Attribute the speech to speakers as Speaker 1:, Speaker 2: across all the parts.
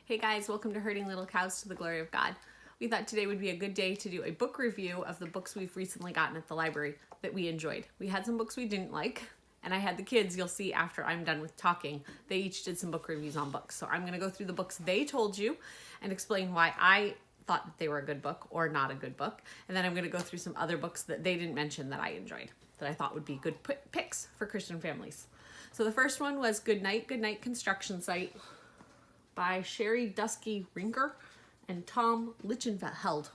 Speaker 1: Hey guys, welcome to Herding Little Cows to the Glory of God. We thought today would be a good day to do a book review of the books we've recently gotten at the library that we enjoyed. We had some books we didn't like, and I had the kids, you'll see after I'm done with talking, they each did some book reviews on books. So I'm going to go through the books they told you and explain why I thought that they were a good book or not a good book. And then I'm going to go through some other books that they didn't mention that I enjoyed, that I thought would be good picks for Christian families. So the first one was Good Night Construction Site by Sherry Dusky Rinker and Tom Lichtenheld.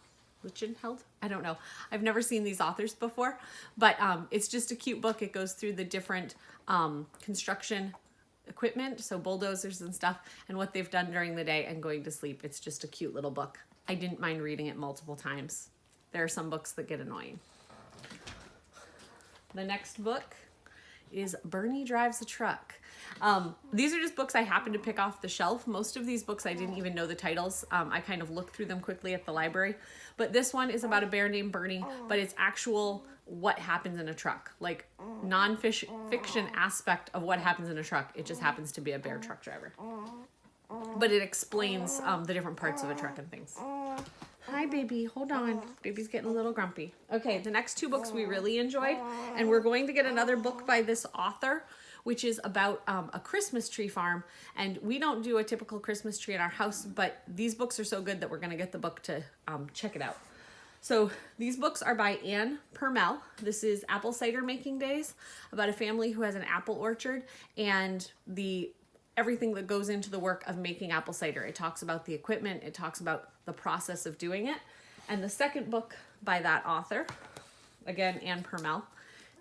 Speaker 1: I don't know. I've never seen these authors before, but it's just a cute book. It goes through the different construction equipment, so bulldozers and stuff, and what they've done during the day and going to sleep. It's just a cute little book. I didn't mind reading it multiple times. There are some books that get annoying. The next book is Bernie Drives a Truck. These are just books I happened to pick off the shelf. Most of these books I didn't even know the titles. I kind of looked through them quickly at the library. But this one is about a bear named Bernie, but it's actual what happens in a truck. Like non-fiction aspect of what happens in a truck. It just happens to be a bear truck driver. But it explains the different parts of a truck and things. Hi, baby. Hold on. Baby's getting a little grumpy. Okay, the next two books we really enjoyed, and we're going to get another book by this author, which is about a Christmas tree farm. And we don't do a typical Christmas tree in our house, but these books are so good that we're going to get the book to check it out. So these books are by Anne Permel. This is Apple Cider Making Days, about a family who has an apple orchard and everything that goes into the work of making apple cider. It talks about the equipment, it talks about the process of doing it. And the second book by that author, again, Anne Permel,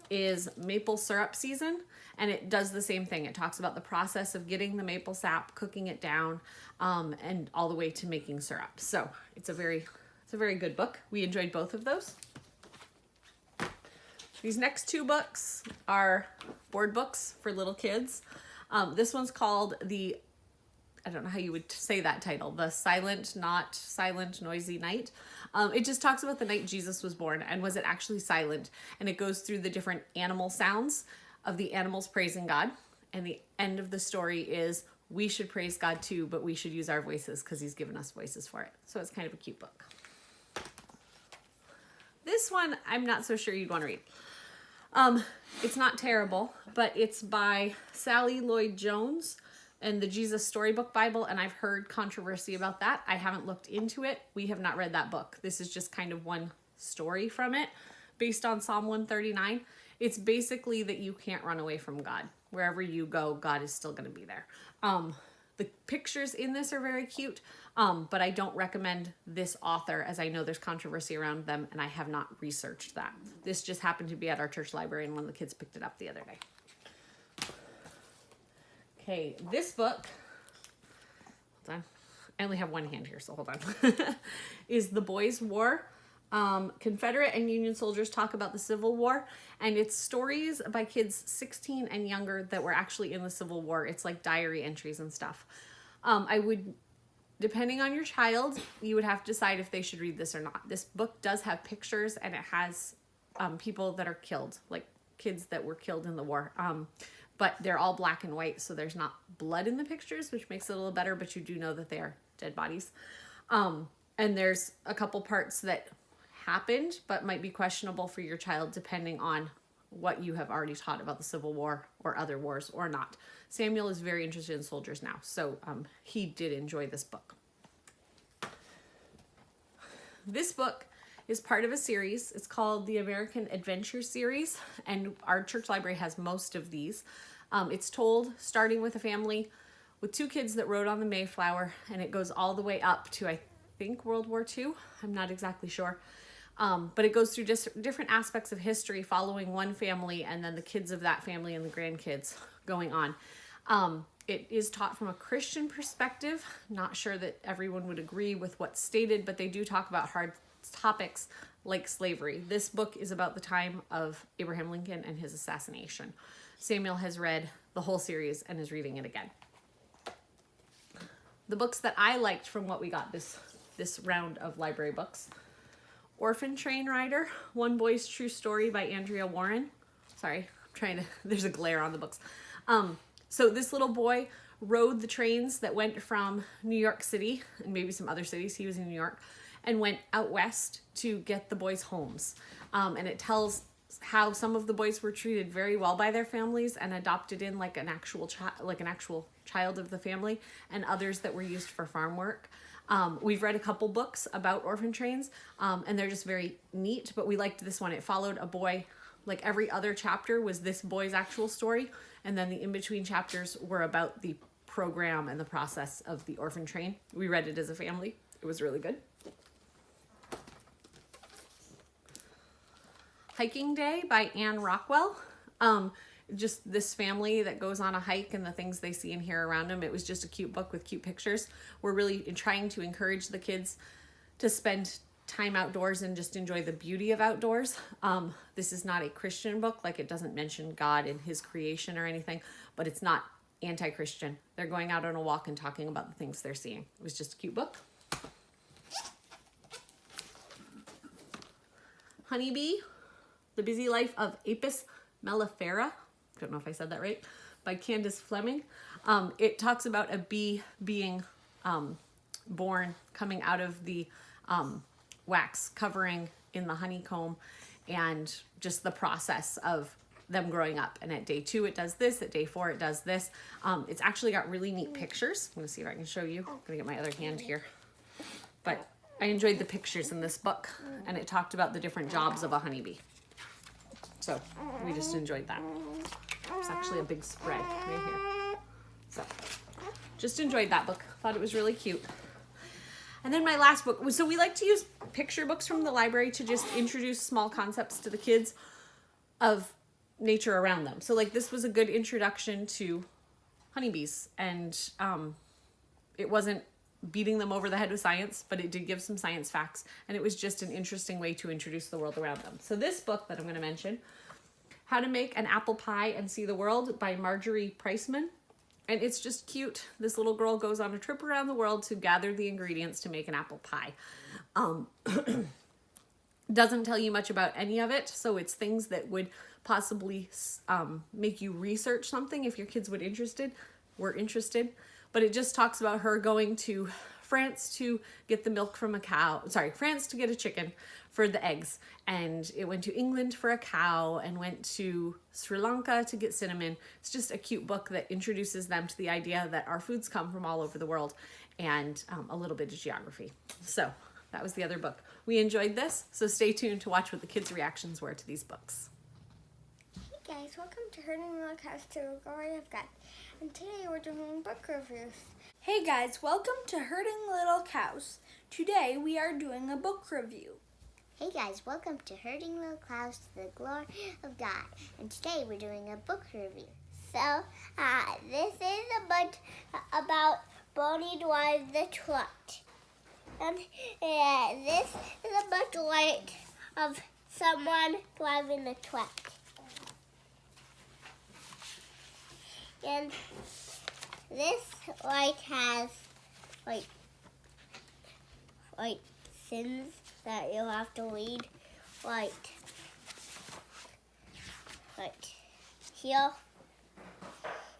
Speaker 1: is Maple Syrup Season, and it does the same thing. It talks about the process of getting the maple sap, cooking it down, and all the way to making syrup. So it's a very good book. We enjoyed both of those. These next two books are board books for little kids. This one's called I don't know how you would say that title, The Silent, Not Silent, Noisy Night. It just talks about the night Jesus was born and was it actually silent? And it goes through the different animal sounds of the animals praising God. And the end of the story is we should praise God too, but we should use our voices because he's given us voices for it. So it's kind of a cute book. This one, I'm not so sure you'd want to read. It's not terrible, but it's by Sally Lloyd-Jones and the Jesus Storybook Bible, and I've heard controversy about that. I haven't looked into it. We have not read that book. This is just kind of one story from it based on Psalm 139. It's basically that you can't run away from God. Wherever you go, God is still going to be there. The pictures in this are very cute, but I don't recommend this author as I know there's controversy around them and I have not researched that. This just happened to be at our church library and one of the kids picked it up the other day. Okay, this book, hold on, I only have one hand here, so hold on, is The Boys' War. Confederate and Union soldiers talk about the Civil War, and it's stories by kids 16 and younger that were actually in the Civil War. It's like diary entries and stuff. Depending on your child, you would have to decide if they should read this or not. This book does have pictures and it has people that are killed, like kids that were killed in the war. But they're all black and white, so there's not blood in the pictures, which makes it a little better, but you do know that they are dead bodies. And there's a couple parts that happened, but might be questionable for your child depending on what you have already taught about the Civil War or other wars or not. Samuel is very interested in soldiers now, so he did enjoy this book. This book is part of a series. It's called the American Adventure Series, and our church library has most of these. It's told starting with a family with two kids that rode on the Mayflower, and it goes all the way up to, I think, World War II. I'm not exactly sure. But it goes through just different aspects of history, following one family and then the kids of that family and the grandkids going on. It is taught from a Christian perspective. Not sure that everyone would agree with what's stated, but they do talk about hard topics like slavery. This book is about the time of Abraham Lincoln and his assassination. Samuel has read the whole series and is reading it again. The books that I liked from what we got this round of library books: Orphan Train Rider, One Boy's True Story by Andrea Warren. Sorry, there's a glare on the books. So this little boy rode the trains that went from New York City and maybe some other cities, he was in New York, and went out west to get the boys' homes. And it tells how some of the boys were treated very well by their families and adopted in like an actual child of the family, and others that were used for farm work. We've read a couple books about orphan trains, and they're just very neat, but we liked this one. It followed a boy, like every other chapter was this boy's actual story, and then the in-between chapters were about the program and the process of the orphan train. We read it as a family. It was really good. Hiking Day by Anne Rockwell. Just this family that goes on a hike and the things they see and hear around them. It was just a cute book with cute pictures. We're really trying to encourage the kids to spend time outdoors and just enjoy the beauty of outdoors. This is not a Christian book, like it doesn't mention God and his creation or anything, but it's not anti-Christian. They're going out on a walk and talking about the things they're seeing. It was just a cute book. Honeybee, The Busy Life of Apis mellifera. Don't know if I said that right, by Candace Fleming. It talks about a bee being born, coming out of the wax covering in the honeycomb, and just the process of them growing up. And at day 2 it does this, at day 4 it does this. It's actually got really neat pictures. I'm gonna see if I can show you. I'm gonna get my other hand here. But I enjoyed the pictures in this book, and it talked about the different jobs of a honeybee. So we just enjoyed that. There's actually a big spread right here. So just enjoyed that book. Thought it was really cute. And then my last book, so we like to use picture books from the library to just introduce small concepts to the kids of nature around them. So like this was a good introduction to honeybees, and it wasn't beating them over the head with science, but it did give some science facts, and it was just an interesting way to introduce the world around them. So this book that I'm going to mention, How to Make an Apple Pie and See the World by Marjorie Priceman. And it's just cute. This little girl goes on a trip around the world to gather the ingredients to make an apple pie. Doesn't tell you much about any of it, so it's things that would possibly make you research something if your kids were interested. But it just talks about her going to France to get the milk from a cow. Sorry, France to get a chicken for the eggs. And it went to England for a cow, and went to Sri Lanka to get cinnamon. It's just a cute book that introduces them to the idea that our foods come from all over the world, and a little bit of geography. So that was the other book. We enjoyed this, so stay tuned to watch what the kids' reactions were to these books.
Speaker 2: Hey guys, welcome to Herding Little Cows to the Glory of God. And today we're doing book reviews.
Speaker 3: Hey guys, welcome to Herding Little Cows. Today we are doing a book review.
Speaker 2: Hey guys, welcome to Herding Little Cows to the Glory of God. And today we're doing a book review. So, this is a book about Bonnie Drives the Truck. And this is a book like of someone driving a truck. And this has sins that you'll have to read, like here,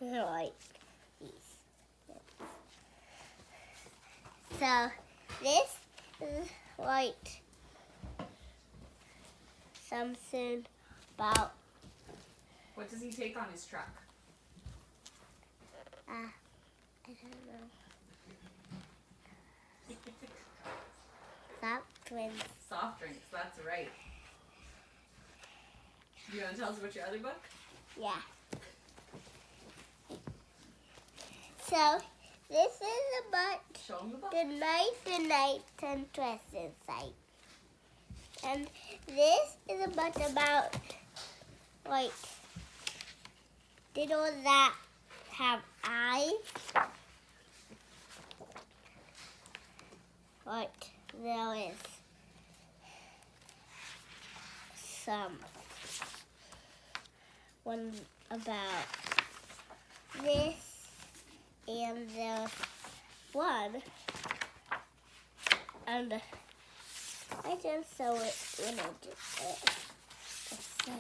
Speaker 2: like these. So this is like something about.
Speaker 1: What does he take on his truck?
Speaker 2: I don't know. Soft drinks.
Speaker 1: Soft drinks, that's right. You want to tell us about your other book?
Speaker 2: Yeah. So, this is a book.
Speaker 1: Show them the book.
Speaker 2: The night, and dress inside. And this is a book about, like, diddles that have eyes. Like, there is some one about this, and there's one, and I just saw it when I did it.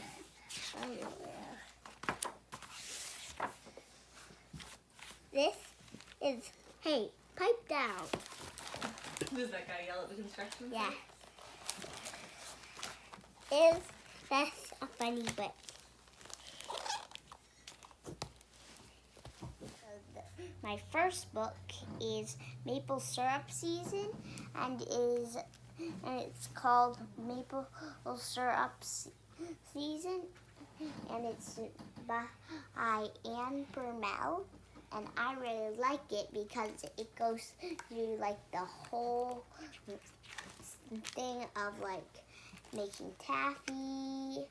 Speaker 2: This is, hey, pipe down.
Speaker 1: Does that guy yell at the construction
Speaker 2: Yeah.
Speaker 1: site?
Speaker 2: Is that's a funny book. My first book is Maple Syrup Season, and it's called Maple Syrup Season, and it's by Anne Bermel, and I really like it because it goes through like the whole thing of like making taffy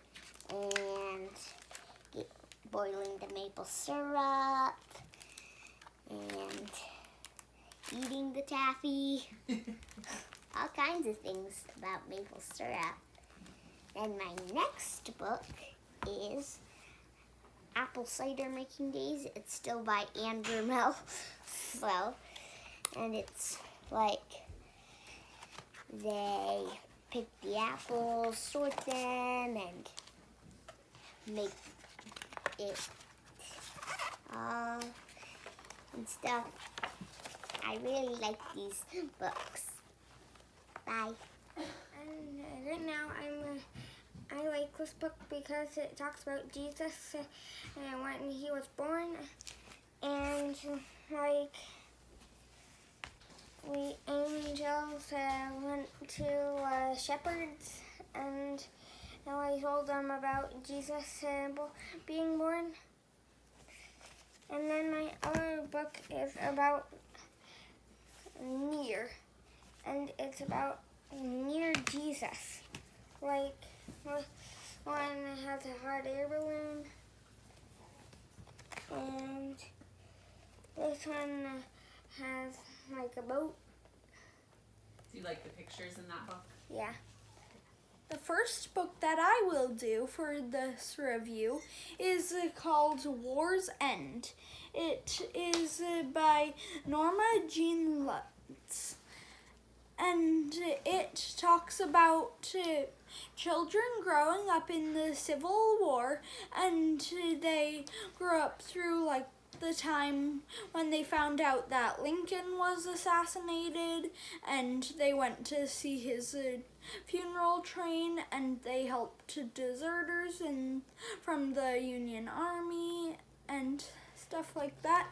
Speaker 2: and boiling the maple syrup and eating the taffy. All kinds of things about maple syrup. And my next book is Apple Cider Making Days. It's still by Anne Bermel. Well, and it's like they pick the apples, sort them, and make it and stuff. I really like these books. Bye.
Speaker 4: And right now I like this book because it talks about Jesus and when he was born, and like we angels went to shepherds and I told them about Jesus being born. And then my other book is about near, and it's about near Jesus. Like one has a hot air balloon, and this one has like a boat.
Speaker 1: Do you like the pictures in that book?
Speaker 4: Yeah.
Speaker 3: The first book that I will do for this review is called War's End. It is by Norma Jean Lutz. And it talks about children growing up in the Civil War, and they grew up through like the time when they found out that Lincoln was assassinated, and they went to see his funeral train, and they helped deserters from the Union Army and stuff like that.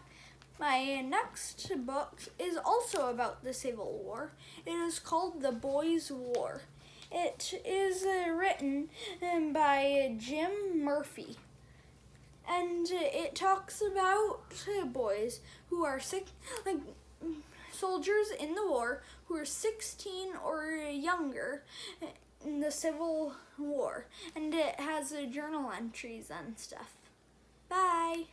Speaker 3: My next book is also about the Civil War. It is called The Boys' War. It is written by Jim Murphy. And it talks about boys who are soldiers in the war who are 16 or younger in the Civil War. And it has journal entries and stuff. Bye!